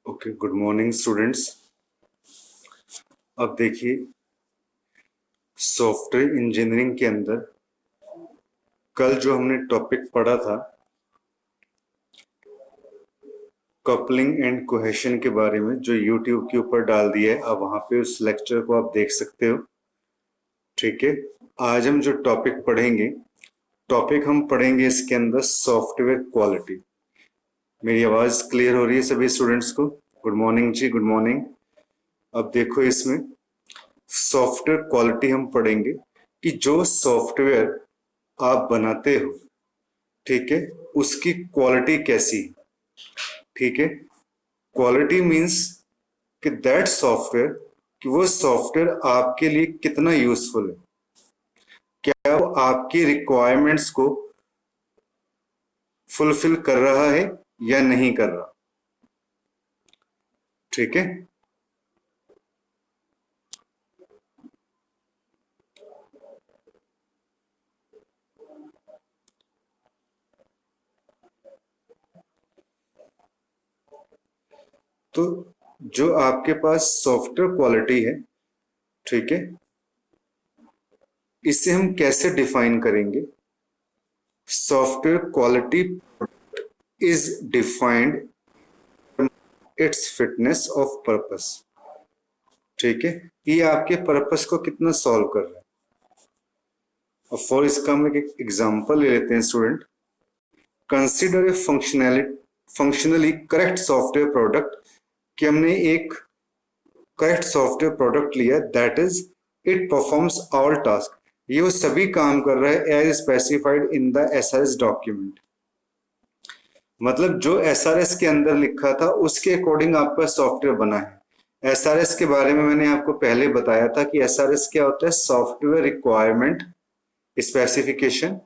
Okay, good morning students. अब देखिए, software engineering के अंदर कल जो हमने टॉपिक पढ़ा था कपलिंग एंड कोहेशन के बारे में, जो यूट्यूब के ऊपर डाल दिया है, अब वहां पे उस लेक्चर को आप देख सकते हो। ठीक है, आज हम जो टॉपिक पढ़ेंगे, टॉपिक हम पढ़ेंगे इसके अंदर सॉफ्टवेयर क्वालिटी। मेरी आवाज क्लियर हो रही है सभी स्टूडेंट्स को? गुड मॉर्निंग जी, गुड मॉर्निंग। अब देखो, इसमें सॉफ्टवेयर क्वालिटी हम पढ़ेंगे कि जो सॉफ्टवेयर आप बनाते हो, ठीक है, उसकी क्वालिटी कैसी। ठीक है, क्वालिटी मींस कि दैट सॉफ्टवेयर, कि वो सॉफ्टवेयर आपके लिए कितना यूजफुल है, क्या वो आपकी रिक्वायरमेंट्स को फुलफिल कर रहा है या नहीं कर रहा। ठीक है, तो जो आपके पास सॉफ्टवेयर क्वालिटी है, ठीक है, इसे हम कैसे डिफाइन करेंगे? Software quality is defined it's fitness of purpose. ठीक है, ये आपके पर्पस को कितना सॉल्व कर रहा है। और फॉर इसका हम एक एग्जांपल ले लेते हैं student. Consider a functionally correct software product, कि हमने एक करेक्ट सॉफ्टवेयर प्रोडक्ट लिया, that is it performs all task, ये वो सभी काम कर रहा है as specified in the SRS document. मतलब जो एसआरएस के अंदर लिखा था उसके अकॉर्डिंग आपका सॉफ्टवेयर बना है। एसआरएस के बारे में मैंने आपको पहले बताया था कि एसआरएस क्या होता है, software requirement specification.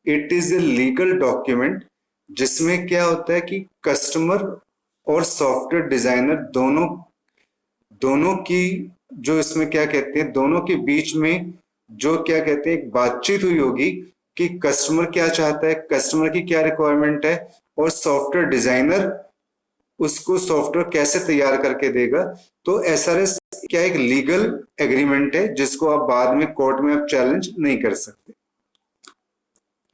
It is a legal document जिसमें क्या होता है कि कस्टमर और सॉफ्टवेयर डिजाइनर दोनों दोनों की, जो इसमें क्या कहते हैं, दोनों के बीच में जो क्या कहते हैं एक बातचीत हुई होगी कि कस्टमर क्या चाहता है, कस्टमर की क्या रिक्वायरमेंट है, और सॉफ्टवेयर डिजाइनर उसको सॉफ्टवेयर कैसे तैयार करके देगा। तो एसआरएस क्या एक लीगल एग्रीमेंट है जिसको आप बाद में कोर्ट में आप चैलेंज नहीं कर सकते,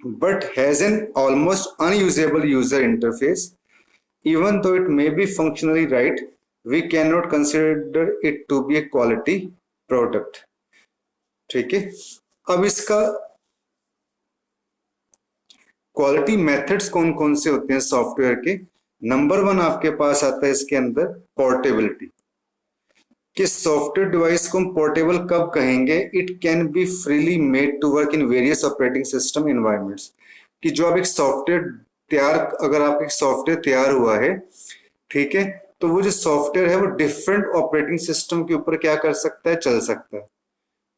but has an almost unusable user interface. Even though it may be functionally right, we cannot consider it to be a quality product. ठीक है, अब इसका क्वालिटी मेथड्स कौन कौन से होते हैं सॉफ्टवेयर के। नंबर वन आपके पास आता है इसके अंदर पोर्टेबिलिटी, कि सॉफ्टवेयर डिवाइस को हम पोर्टेबल कब कहेंगे, it can be freely made to work in various operating system environments. कि जो आप एक सॉफ्टवेयर तैयार, अगर आप एक सॉफ्टवेयर तैयार हुआ है, ठीक है, तो वो जो सॉफ्टवेयर है वो डिफरेंट ऑपरेटिंग सिस्टम के ऊपर क्या कर सकता है, चल सकता है।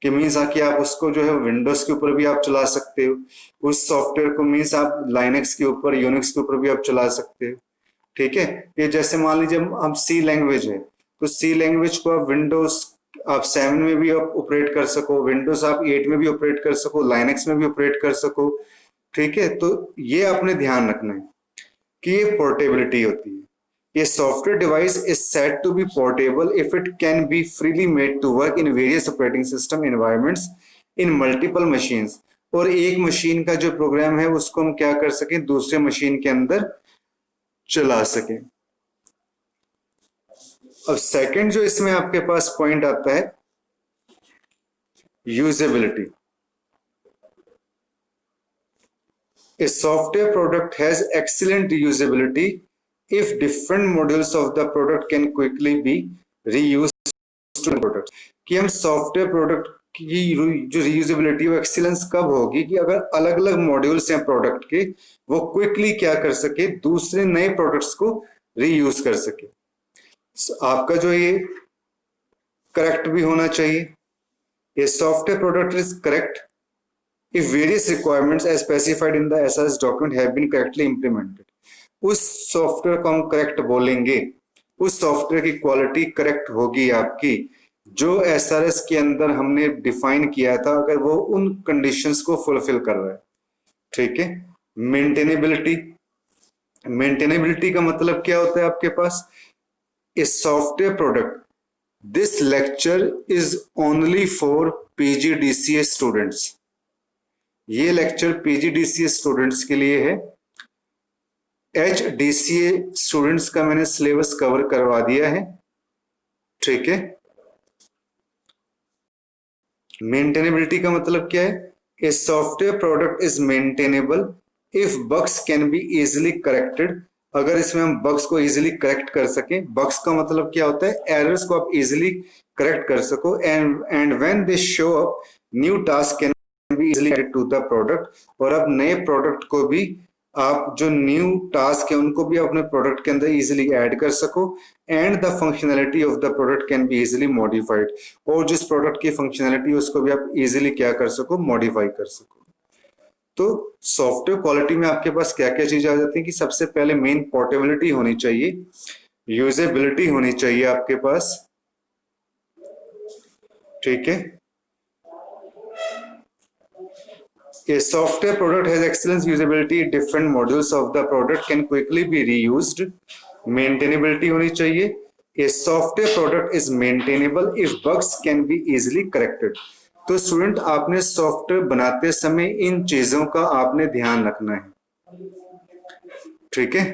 कि मीन्स कि आप उसको जो है विंडोज के ऊपर भी आप चला सकते हो, उस सॉफ्टवेयर को मीन्स आप लाइनेक्स के ऊपर, यूनिक्स के ऊपर भी आप चला सकते हो। ठीक है, ये जैसे मान लीजिए हम सी लैंग्वेज है, तो सी लैंग्वेज को आप विंडोज आप 7 में भी आप ऑपरेट कर सको, विंडोज आप 8 में भी ऑपरेट कर सको, लाइनेक्स में भी ऑपरेट कर सको। ठीक है, तो ये आपने ध्यान रखना है कि ये पोर्टेबिलिटी होती है। ये software device is said to be portable if it can be freely made to work in various operating system environments in multiple machines. और एक मशीन का जो प्रोग्राम है उसको हम क्या कर सकें, दूसरे मशीन के अंदर चला सकें। अब सेकंड जो इसमें आपके पास पॉइंट आता है, usability. A software product has excellent usability if different modules of the product can quickly be reused to product। कि हम सॉफ्टवेयर प्रोडक्ट की जो रीयूजेबिलिटी वो एक्सीलेंस कब होगी, कि अगर अलग अलग मॉड्यूल्स हैं प्रोडक्ट के, वो क्विकली क्या कर सके, दूसरे नए प्रोडक्ट्स को रीयूज कर सके। आपका जो ये करेक्ट भी होना चाहिए, ये software product is correct if various requirements as specified in the SRS document have been correctly implemented। उस सॉफ्टवेयर को हम करेक्ट बोलेंगे, उस सॉफ्टवेयर की क्वालिटी करेक्ट होगी आपकी, जो एसआरएस के अंदर हमने डिफाइन किया था, अगर वो उन कंडीशंस को फुलफिल कर रहा है। ठीक है, मेंटेनेबिलिटी। मेंटेनेबिलिटी का मतलब क्या होता है आपके पास, a software product, this lecture is only for PGDCA students. ये लेक्चर पीजीडीसीए स्टूडेंट्स के लिए है। एचडीसीए स्टूडेंट्स का मैंने सिलेबस कवर करवा दिया है, ठीक है। मेंटेनेबिलिटी का मतलब क्या है? ए software product is maintainable if bugs can be easily corrected. अगर इसमें हम बग्स को इजिली करेक्ट कर सकें, बग्स का मतलब क्या होता है? एरर्स को आप इजिली करेक्ट कर सको, and when they show up new task can be easily added to the product. और अब नए प्रोडक्ट को भी आप जो न्यू टास्क है उनको भी अपने प्रोडक्ट के अंदर इजिली ऐड कर सको, and the functionality of the product can be easily modified. और जिस प्रोडक्ट की फंक्शनैलिटी है उसको भी आप इजिली क्या कर सको? मॉडिफाई कर सको। तो सॉफ्टवेयर क्वालिटी में आपके पास क्या क्या चीजें आ जाती है कि सबसे पहले मेन पोर्टेबिलिटी होनी चाहिए, यूजेबिलिटी होनी चाहिए आपके पास, ठीक है। A software product has excellent usability, different modules of the product can quickly be reused, maintainability होनी चाहिए। A software product is maintainable if bugs can be easily corrected। तो स्टूडेंट आपने सॉफ्टवेयर बनाते समय इन चीजों का आपने ध्यान रखना है, ठीक है।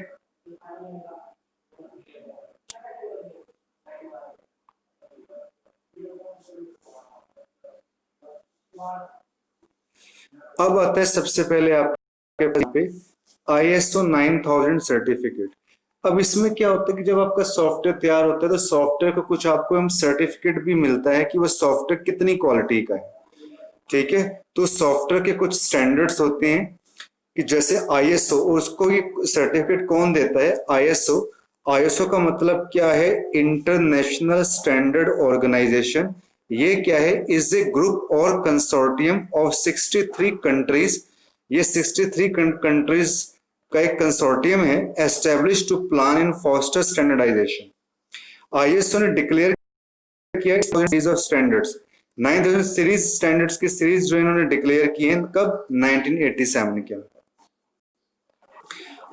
अब आता है सबसे पहले आपके पे ISO 9000 सर्टिफिकेट। अब इसमें क्या होता है कि जब आपका सॉफ्टवेयर तैयार होता है तो सॉफ्टवेयर को कुछ आपको हम सर्टिफिकेट भी मिलता है कि वो सॉफ्टवेयर कितनी क्वालिटी का है, ठीक है। तो सॉफ्टवेयर के कुछ स्टैंडर्ड्स होते हैं कि जैसे ISO, उसको ये सर्टिफिकेट कौन देता है? ISO। ISO का मतलब क्या है? International standard organisation. ये क्या है? इज ए ग्रुप और कंसोर्टियम ऑफ 63 कंट्रीज। ये 63 कंट्रीज का एक कंसोर्टियम है, establish to plan and foster standardisation. ISO ने डिक्लेयर किया ऑफ स्टैंडर्ड्स, 9000 सीरीज स्टैंडर्ड्स की सीरीज जो इन्होंने डिक्लेयर की है कब? 1987 के अंदर।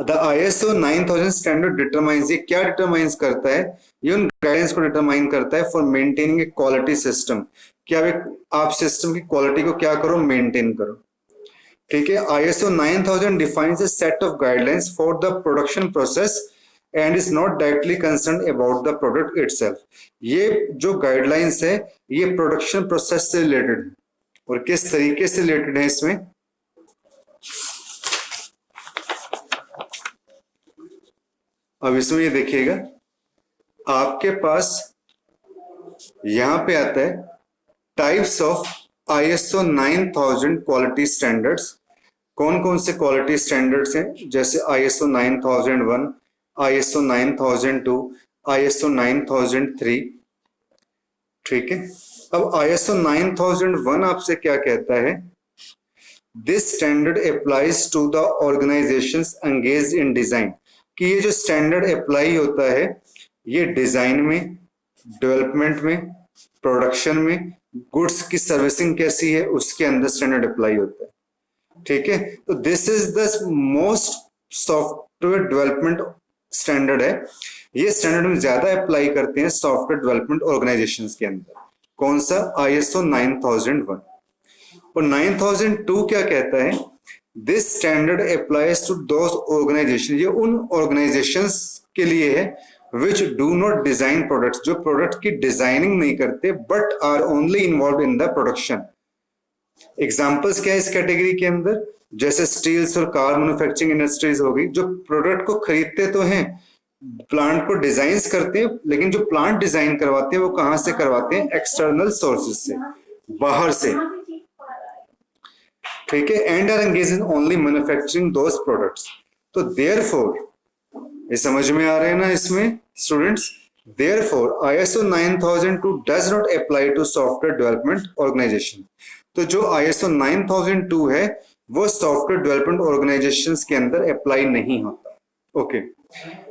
द ISO 9000 स्टैंडर्ड डिटरमाइंस, ये क्या डिटरमाइंस करता है? ये उन गाइडेंस को डिटरमाइन करता है for maintaining A quality system, क्या आप सिस्टम की क्वालिटी को क्या करो? मेंटेन करो, ठीक है। ISO 9000 defines A set of guidelines for the production process and is not directly concern about the product itself. ये जो गाइडलाइंस है ये प्रोडक्शन प्रोसेस से रिलेटेड है। और किस तरीके से रिलेटेड है इसमें? अब इसमें ये देखिएगा, आपके पास यहां पे आता है types of ISO 9000 quality standards. कौन कौन से क्वालिटी स्टैंडर्ड्स हैं? जैसे ISO 9001, ISO 9002, ISO 9003, ठीक है। अब ISO 9001 आपसे क्या कहता है? This standard applies to the organisations engaged in design, कि ये जो स्टैंडर्ड अप्लाई होता है ये डिजाइन में, डेवलपमेंट में, प्रोडक्शन में, गुड्स की सर्विसिंग कैसी है उसके अंदर स्टैंडर्ड अप्लाई होता है, ठीक है। तो this is the most software development standard है। ये स्टैंडर्ड में ज्यादा अप्लाई करते हैं सॉफ्टवेयर डेवलपमेंट ऑर्गेनाइजेशंस के अंदर। कौन सा? ISO 9001। और 9002 क्या कहता है? This standard applies to those organisation, ये उन ऑर्गेनाइजेशंस के लिए है which do not design products, जो प्रोडक्ट की डिजाइनिंग नहीं करते but are only involve in the production. Examples क्या है इस कैटेगरी के अंदर? जैसे स्टील्स और कार मैन्युफैक्चरिंग इंडस्ट्रीज हो गई, जो प्रोडक्ट को खरीदते तो हैं, प्लांट को डिजाइन करते हैं, लेकिन जो प्लांट डिजाइन करवाते हैं वो कहां से करवाते हैं? एक्सटर्नल सोर्सेज से, बाहर से, ठीक है। And are engage in only manufacturing those products. तो देयरफॉर, ये समझ में आ रहे हैं ना इसमें students? Therefore ISO 9002 does not apply to software development organisation. तो जो ISO 9002 है वो सॉफ्टवेयर डेवलपमेंट ऑर्गेनाइजेशंस के अंदर अप्लाई नहीं होता, ओके।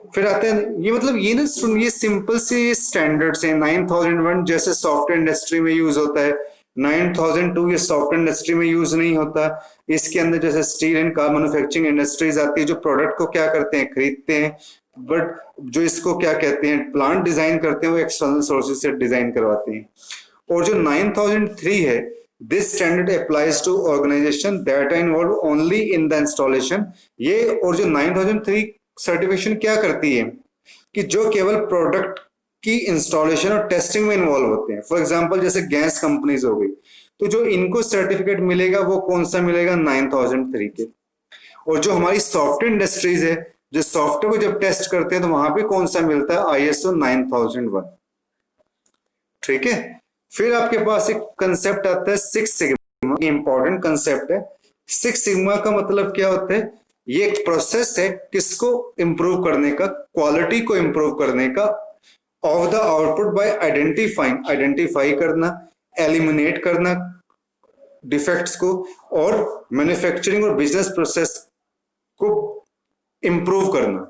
फिर आते हैं ये, मतलब ये ना ये सिंपल से स्टैंडर्ड्स हैं। 9001 जैसे सॉफ्टवेयर इंडस्ट्री में यूज होता है, 9002 ये सॉफ्टवेयर इंडस्ट्री में यूज नहीं होता। इसके अंदर जैसे steel and car manufacturing industries आती है, जो प्रोडक्ट को क्या करते हैं? खरीदते हैं, बट जो इसको क्या कहते हैं प्लांट डिजाइन करते हैं वो एक्सटर्नल सोर्सेज से डिजाइन करवाते हैं। और जो 9003 है, this standard applies to organisation that are involve only in the installation. ये और जो 9003 सर्टिफिकेशन क्या करती है कि जो केवल प्रोडक्ट की इंस्टॉलेशन और टेस्टिंग में इन्वॉल्व होते हैं। फॉर एग्जांपल जैसे गैस कंपनीज हो गई, तो जो इनको सर्टिफिकेट मिलेगा वो कौन सा मिलेगा, 9003 के। और जो हमारी सॉफ्टवेयर इंडस्ट्रीज है, जो सॉफ्टवेयर को जब टेस्ट करते हैं तो वहां पे कौन सा मिलता है, आईएसओ 9001। ठीक है। फिर आपके पास एक कंसेप्ट आता है सिक्स सिग्मा, इंपॉर्टेंट कंसेप्ट है। सिक्स सिग्मा का मतलब क्या होता है, ये एक प्रोसेस है किसको इंप्रूव करने का, क्वालिटी को इंप्रूव करने का, of the output by identifying, identify करना, एलिमिनेट करना डिफेक्ट्स को, और मैन्युफैक्चरिंग और बिजनेस प्रोसेस को इंप्रूव करना।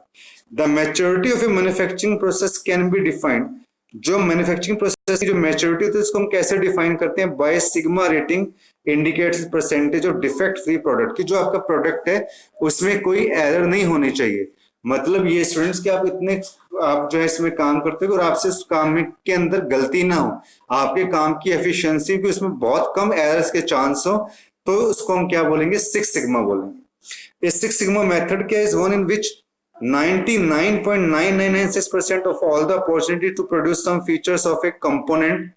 The maturity of A manufacturing process can be defined. जो मैन्युफैक्चरिंग प्रोसेस की जो मैच्योरिटी होती है उसको हम कैसे डिफाइन करते हैं, by sigma rating indicates percentage of defect free product, की जो आपका प्रोडक्ट है उसमें कोई एरर नहीं होनी चाहिए। मतलब ये स्टूडेंट्स कि आप इतने आप जो है इसमें काम करते हो और आपसे उस काम में के अंदर गलती ना हो, आपके काम की एफिशिएंसी की उसमें बहुत कम एरर्स के चांस हो, तो उसको हम क्या बोलेंगे, सिक्स सिग्मा बोलेंगे। इस सिक्स सिग्मा मेथड क्या is one in which 99.9996% of all the opportunity to produce some features of a component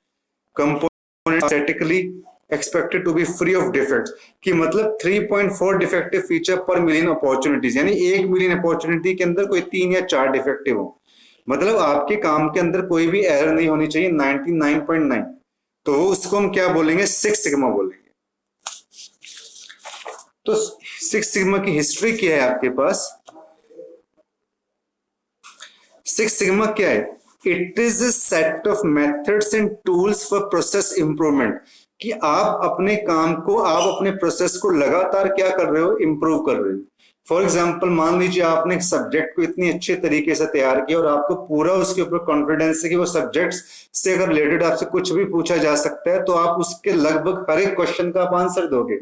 statically expected to be free of defects, कि मतलब 3.4 डिफेक्टिव फीचर पर मिलियन अपॉर्चुनिटीज, यानी 1 million opportunity के अंदर कोई 3 या 4 defective हो। मतलब आपके काम के अंदर कोई भी एरर नहीं होनी चाहिए 99.9, तो उसको हम क्या बोलेंगे, सिक्स सिग्मा बोलेंगे। तो सिक्स सिग्मा की हिस्ट्री क्या है आपके पास। सिक्स सिग्मा क्या है, it is a set of methods and tools for process improvement, कि आप अपने काम को, आप अपने प्रोसेस को लगातार क्या कर रहे हो, इंप्रूव कर रहे हो। फॉर एग्जाम्पल मान लीजिए आपने एक सब्जेक्ट को इतनी अच्छे तरीके से तैयार किया और आपको पूरा उसके ऊपर कॉन्फिडेंस है कि वो सब्जेक्ट से अगर रिलेटेड आपसे कुछ भी पूछा जा सकता है तो आप उसके लगभग हर एक क्वेश्चन का आप आंसर दोगे।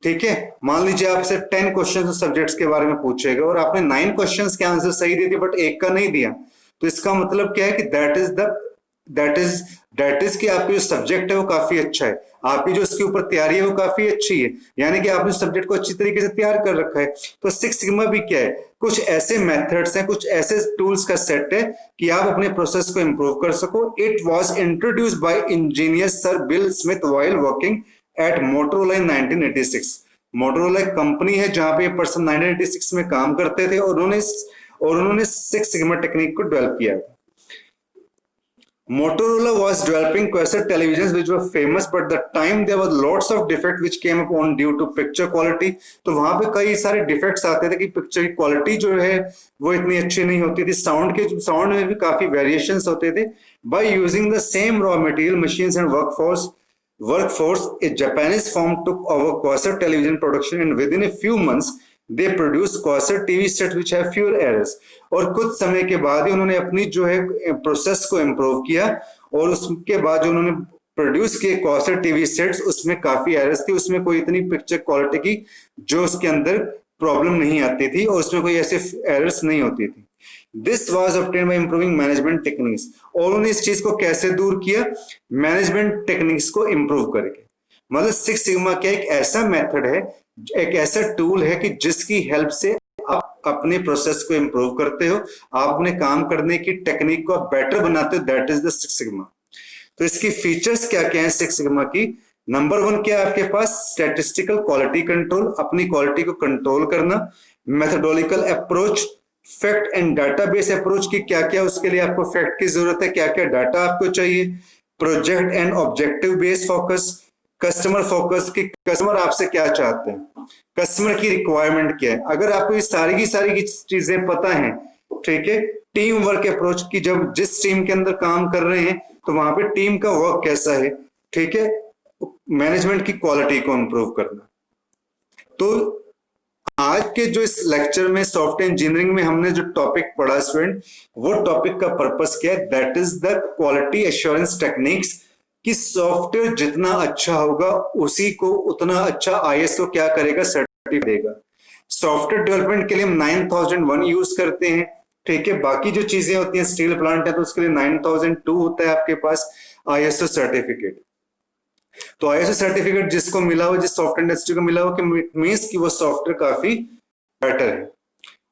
ठीक है, मान लीजिए आपसे 10 क्वेश्चन सब्जेक्ट्स के बारे में पूछेगा और आपने 9 क्वेश्चंस के आंसर सही दे दिए बट एक का नहीं दिया, तो इसका मतलब क्या है कि दैट इज कि आपकी जो सब्जेक्ट है वो काफी अच्छा है, आपकी जो इसके ऊपर तैयारी है वो काफी अच्छी है, यानी कि आपने सब्जेक्ट को अच्छी तरीके से तैयार कर रखा है। तो सिक्स सिग्मा भी क्या है, कुछ ऐसे मेथड्स हैं, कुछ ऐसे टूल्स का सेट है कि आप अपने प्रोसेस को इंप्रूव कर सको। It was introduced by engineer sir bill Smith while working at Motorola in 1986। Motorola एक कंपनी है जहां पे ये पर्सन 1986 में काम करते थे और उन्होंने सिक्स सिग्मा टेक्निक को डेवलप किया। Motorola was developing Quasar televisions which were famous, but the time there was lots of defect which came upon due to picture quality। तो वहां पे कई सारे डिफेक्ट्स आते थे कि पिक्चर की क्वालिटी जो है वो इतनी अच्छी नहीं होती थी, साउंड में भी काफी वेरिएशंस होते थे। By using the same raw material machines and workforce, a Japanese firm took over Quasar television production and within a few months they produced Quasar TV sets which have fewer errors। और कुछ समय के बाद ही उन्होंने अपनी जो है process को इम्प्रूव किया और उसके बाद जो उन्होंने प्रोड्यूस किए Quasar टीवी सेट्स उसमें काफी एरर्स थी, उसमें कोई इतनी पिक्चर क्वालिटी की जो उसके अंदर प्रॉब्लम नहीं आती थी और उसमें कोई ऐसे एरर्स नहीं होती थी। This was obtain bye improving management techniques. और उन्होंने इस चीज को कैसे दूर किया, मैनेजमेंट टेक्निक्स को इंप्रूव करके। मतलब सिक्स सिग्मा क्या एक ऐसा मेथड है, एक ऐसा टूल है कि जिसकी हेल्प से आप अपने प्रोसेस को इंप्रूव करते हो, आप अपने काम करने की टेक्निक को बेटर बनाते हो, that is the six sigma. तो इसकी फीचर्स क्या क्या है सिक्स सिग्मा की। नंबर 1 क्या है आपके पास, स्टैटिस्टिकल क्वालिटी कंट्रोल, अपनी क्वालिटी को कंट्रोल करना। Methodological approach, fact and database approach की क्या क्या उसके लिए आपको फैक्ट की जरूरत है, क्या क्या डाटा आपको चाहिए। Project and objective based focus, customer focus की कस्टमर आपसे क्या चाहते हैं, कस्टमर की रिक्वायरमेंट क्या है। अगर आपको ये सारी की चीजें पता है, ठीक है। टीम वर्क अप्रोच की, जब जिस टीम के अंदर काम कर रहे हैं तो वहां पे टीम का वर्क कैसा है, ठीक है। मैनेजमेंट की क्वालिटी को इंप्रूव करना। तो आज के जो इस लेक्चर में सॉफ्टवेयर इंजीनियरिंग में हमने जो टॉपिक पढ़ा स्टूडेंट, वो टॉपिक का पर्पस क्या है, that is the quality assurance techniques, कि सॉफ्टवेयर जितना अच्छा होगा उसी को उतना अच्छा आईएसओ क्या करेगा, सर्टिफिकेट देगा। सॉफ्टवेयर डेवलपमेंट के लिए हम 9001 यूज करते हैं, ठीक है, बाकी जो चीजें होती हैं स्टील प्लांट है तो उसके लिए 9002 होता है आपके पास आईएसओ सर्टिफिकेट। तो आईएसओ सर्टिफिकेट जिसको मिला हो, जिस सॉफ्टवेयर इंडस्ट्री को मिला हो, कि मीन्स कि वो सॉफ्टवेयर काफी बेटर है।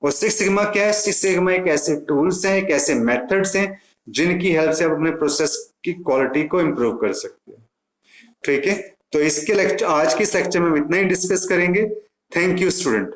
और सिक्स सिग्मा क्या है? सिक्स सिग्मा एक ऐसे टूल्स हैं, एक ऐसे मेथड्स हैं जिनकी हेल्प से आप अपने प्रोसेस की क्वालिटी को इंप्रूव कर सकते हैं। ठीक है, तो इसके लेक्चर, आज के इस लेक्चर में हम इतना ही डिस्कस करेंगे। Thank you student.